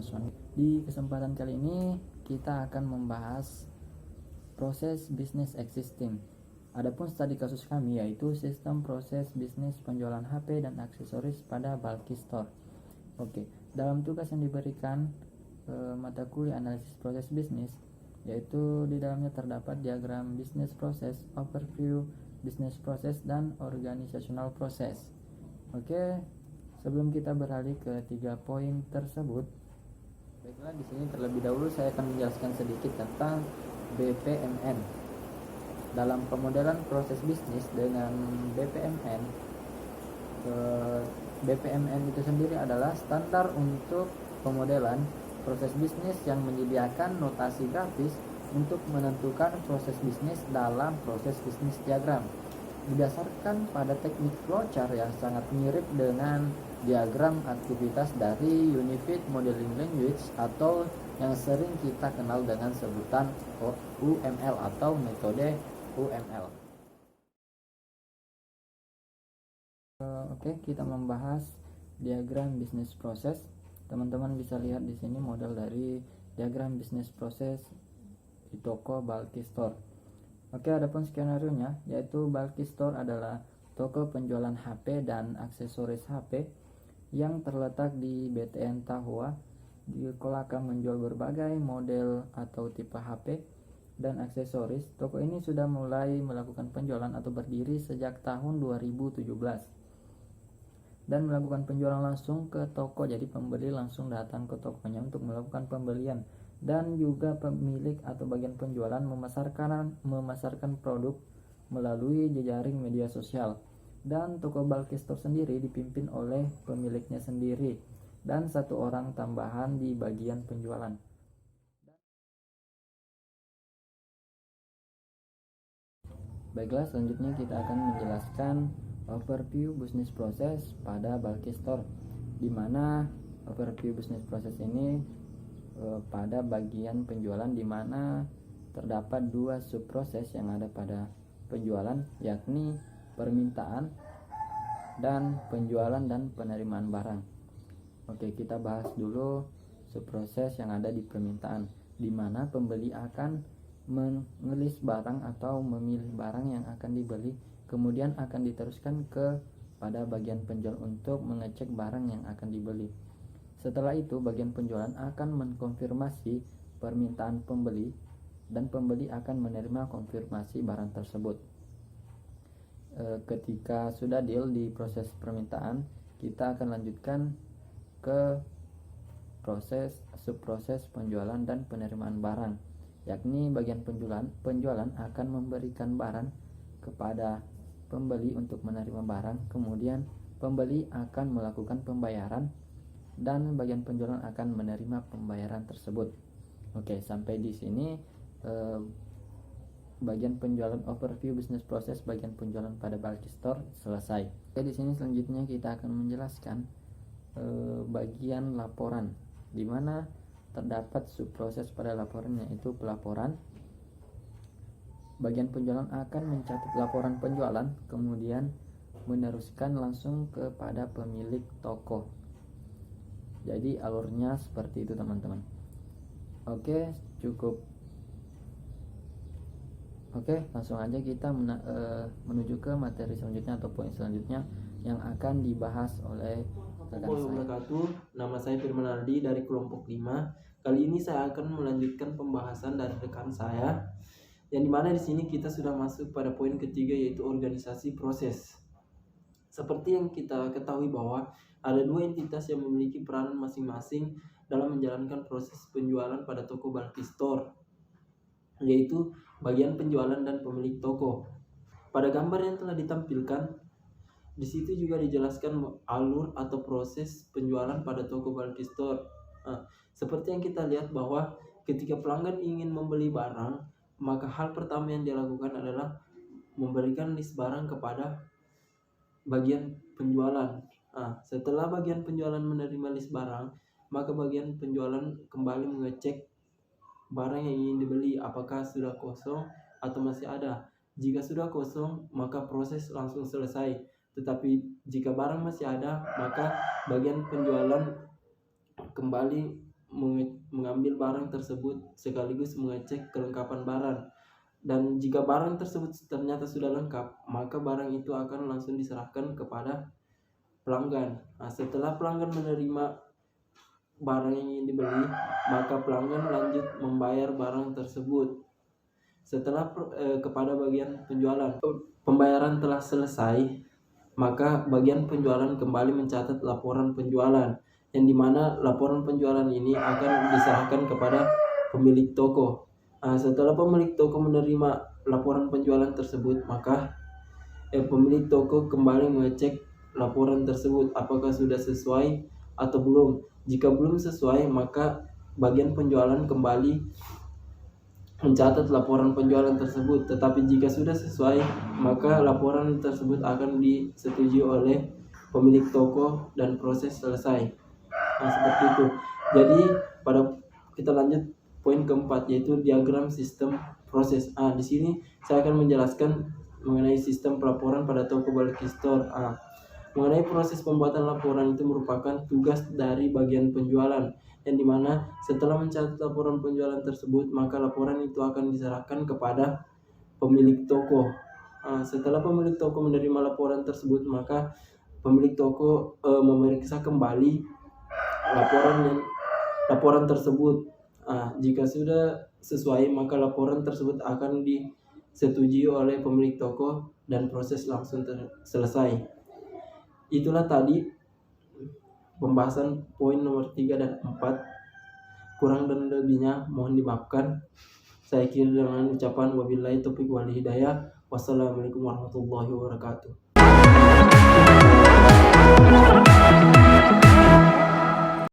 Usman. Di kesempatan kali ini kita akan membahas proses bisnis existing. Adapun studi kasus kami yaitu sistem proses bisnis penjualan HP dan aksesoris pada bulky store. Oke, dalam tugas yang diberikan mata kuliah analisis proses bisnis, yaitu di dalamnya terdapat diagram bisnis proses, overview bisnis proses, dan organizational proses. Oke, sebelum kita beralih ke 3 poin tersebut, baiklah, di sini terlebih dahulu saya akan menjelaskan sedikit tentang BPMN. Dalam pemodelan proses bisnis dengan BPMN, BPMN itu sendiri adalah standar untuk pemodelan proses bisnis yang menyediakan notasi grafis untuk menentukan proses bisnis dalam proses bisnis diagram. Didasarkan pada teknik flowchart yang sangat mirip dengan diagram aktivitas dari Unified Modeling Language atau yang sering kita kenal dengan sebutan UML atau metode UML. Oke, kita membahas diagram bisnis proses. Teman-teman bisa lihat di sini model dari diagram bisnis proses di toko bulky store. Oke, adapun skenario nya yaitu bulky store adalah toko penjualan HP dan aksesoris HP yang terletak di BTN Tahua. Di Kolaka menjual berbagai model atau tipe HP dan aksesoris. Toko ini sudah mulai melakukan penjualan atau berdiri sejak tahun 2017 dan melakukan penjualan langsung ke toko. Jadi pembeli langsung datang ke tokonya untuk melakukan pembelian, dan juga pemilik atau bagian penjualan memasarkan produk melalui jejaring media sosial. Dan toko bulky store sendiri dipimpin oleh pemiliknya sendiri dan 1 orang tambahan di bagian penjualan. Baiklah, selanjutnya kita akan menjelaskan overview bisnis proses pada bulky store, di mana overview bisnis proses ini pada bagian penjualan, di mana terdapat 2 subproses yang ada pada penjualan, yakni permintaan dan penjualan dan penerimaan barang. Oke, kita bahas dulu subproses yang ada di permintaan, di mana pembeli akan mengelis barang atau memilih barang yang akan dibeli, kemudian akan diteruskan ke pada bagian penjual untuk mengecek barang yang akan dibeli. Setelah itu bagian penjualan akan mengkonfirmasi permintaan pembeli dan pembeli akan menerima konfirmasi barang tersebut. Ketika sudah deal di proses permintaan, kita akan lanjutkan ke subproses penjualan dan penerimaan barang, yakni bagian penjualan akan memberikan barang kepada pembeli untuk menerima barang, kemudian pembeli akan melakukan pembayaran dan bagian penjualan akan menerima pembayaran tersebut. Oke, sampai di sini bagian penjualan overview bisnis proses bagian penjualan pada bulky store selesai. Oke, di sini selanjutnya kita akan menjelaskan bagian laporan, di mana terdapat subproses pada laporan, yaitu pelaporan. Bagian penjualan akan mencatat laporan penjualan, kemudian meneruskan langsung kepada pemilik toko. Jadi alurnya seperti itu, teman-teman. Oke, cukup. Oke, langsung aja kita menuju ke materi selanjutnya atau poin selanjutnya yang akan dibahas oleh rekan saya. Nama saya Firman Aldi dari kelompok 5. Kali ini saya akan melanjutkan pembahasan dari rekan saya, yang dimana di sini kita sudah masuk pada poin ketiga, yaitu organisasi proses. Seperti yang kita ketahui bahwa ada 2 entitas yang memiliki peranan masing-masing dalam menjalankan proses penjualan pada toko bulky store, yaitu bagian penjualan dan pemilik toko. Pada gambar yang telah ditampilkan, di situ juga dijelaskan alur atau proses penjualan pada toko bulky store. Seperti yang kita lihat bahwa ketika pelanggan ingin membeli barang, maka hal pertama yang dilakukan adalah memberikan list barang kepada bagian penjualan. Setelah bagian penjualan menerima list barang, maka bagian penjualan kembali mengecek barang yang ingin dibeli apakah sudah kosong atau masih ada. Jika sudah kosong, maka proses langsung selesai. Tetapi jika barang masih ada, maka bagian penjualan kembali mengambil barang tersebut sekaligus mengecek kelengkapan barang. Dan jika barang tersebut ternyata sudah lengkap, maka barang itu akan langsung diserahkan kepada pelanggan. Nah, setelah pelanggan menerima barang yang ingin dibeli, maka pelanggan lanjut membayar barang tersebut. Setelah kepada bagian penjualan, pembayaran telah selesai, maka bagian penjualan kembali mencatat laporan penjualan, yang dimana laporan penjualan ini akan diserahkan kepada pemilik toko. Nah, setelah pemilik toko menerima laporan penjualan tersebut, maka pemilik toko kembali mengecek laporan tersebut apakah sudah sesuai atau belum. Jika belum sesuai, maka bagian penjualan kembali mencatat laporan penjualan tersebut. Tetapi jika sudah sesuai, maka laporan tersebut akan disetujui oleh pemilik toko dan proses selesai. Nah, seperti itu. Jadi kita lanjut poin keempat, yaitu diagram sistem proses. Di sini saya akan menjelaskan mengenai sistem pelaporan pada toko bulk store. Mengenai proses pembuatan laporan itu merupakan tugas dari bagian penjualan, yang dimana setelah mencatat laporan penjualan tersebut, maka laporan itu akan diserahkan kepada pemilik toko. Setelah pemilik toko menerima laporan tersebut, maka pemilik toko memeriksa kembali laporan tersebut. Jika sudah sesuai, maka laporan tersebut akan disetujui oleh pemilik toko dan proses langsung selesai. Itulah tadi pembahasan poin nomor 3 dan 4. Kurang dan lebihnya mohon dimaafkan. Saya akhiri dengan ucapan wabillahi taufiq wal hidayah. Wassalamualaikum warahmatullahi wabarakatuh.